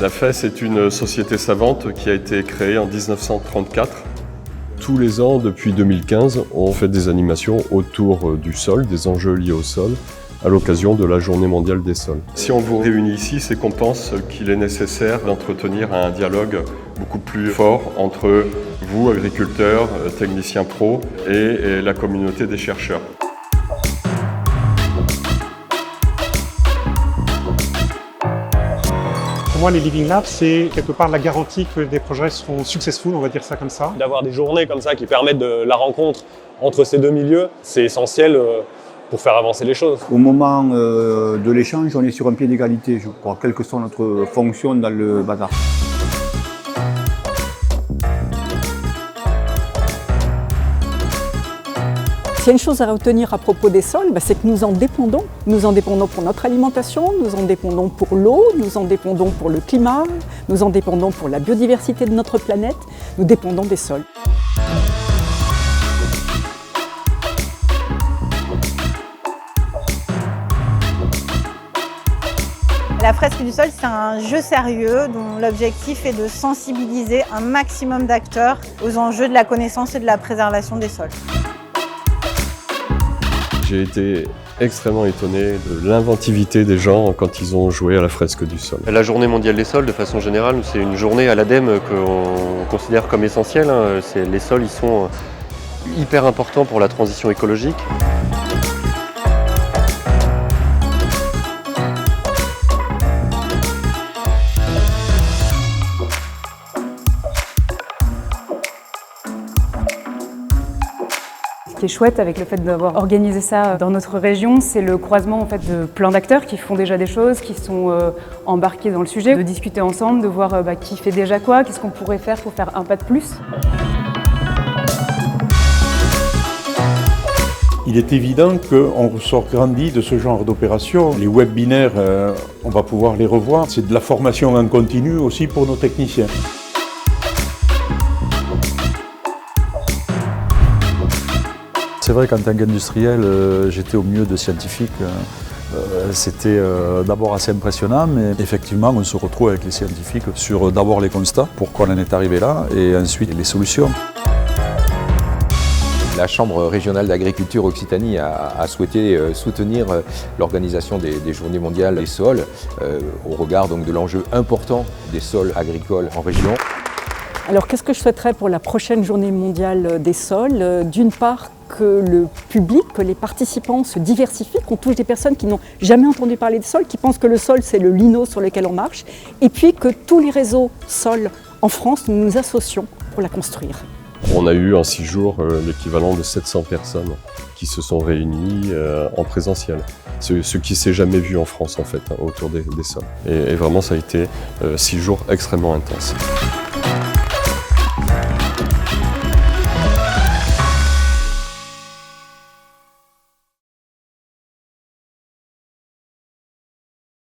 La FES est une société savante qui a été créée en 1934. Tous les ans, depuis 2015, on fait des animations autour du sol, des enjeux liés au sol, à l'occasion de la Journée mondiale des sols. Si on vous réunit ici, c'est qu'on pense qu'il est nécessaire d'entretenir un dialogue beaucoup plus fort entre vous, agriculteurs, techniciens pros, et la communauté des chercheurs. Pour moi, les Living Labs, c'est quelque part la garantie que des projets seront successful, on va dire ça comme ça. D'avoir des journées comme ça qui permettent de la rencontre entre ces deux milieux, c'est essentiel pour faire avancer les choses. Au moment de l'échange, on est sur un pied d'égalité, je crois, quelle que soit notre fonction dans le bazar. S'il y a une chose à retenir à propos des sols, c'est que nous en dépendons. Nous en dépendons pour notre alimentation, nous en dépendons pour l'eau, nous en dépendons pour le climat, nous en dépendons pour la biodiversité de notre planète, nous dépendons des sols. La fresque du sol, c'est un jeu sérieux dont l'objectif est de sensibiliser un maximum d'acteurs aux enjeux de la connaissance et de la préservation des sols. J'ai été extrêmement étonné de l'inventivité des gens quand ils ont joué à la fresque du sol. La Journée mondiale des sols, de façon générale, c'est une journée à l'ADEME qu'on considère comme essentielle. Les sols, ils sont hyper importants pour la transition écologique. Ce qui est chouette avec le fait d'avoir organisé ça dans notre région, c'est le croisement en fait, de plein d'acteurs qui font déjà des choses, qui sont embarqués dans le sujet, de discuter ensemble, de voir qui fait déjà quoi, qu'est-ce qu'on pourrait faire pour faire un pas de plus. Il est évident qu'on ressort grandi de ce genre d'opération. Les webinaires, on va pouvoir les revoir. C'est de la formation en continu aussi pour nos techniciens. C'est vrai qu'en tant qu'industriel, j'étais au milieu de scientifiques. C'était d'abord assez impressionnant, mais effectivement, on se retrouve avec les scientifiques sur d'abord les constats, pourquoi on en est arrivé là, et ensuite les solutions. La Chambre régionale d'agriculture Occitanie a souhaité soutenir l'organisation des Journées mondiales des sols au regard donc, de l'enjeu important des sols agricoles en région. Alors qu'est-ce que je souhaiterais pour la prochaine Journée mondiale des sols? D'une part, que le public, que les participants se diversifient, qu'on touche des personnes qui n'ont jamais entendu parler de sol, qui pensent que le sol c'est le lino sur lequel on marche, et puis que tous les réseaux sols en France, nous nous associons pour la construire. On a eu en 6 jours l'équivalent de 700 personnes qui se sont réunies en présentiel. Ce qui ne s'est jamais vu en France en fait, autour des sols. Et vraiment ça a été 6 jours extrêmement intenses.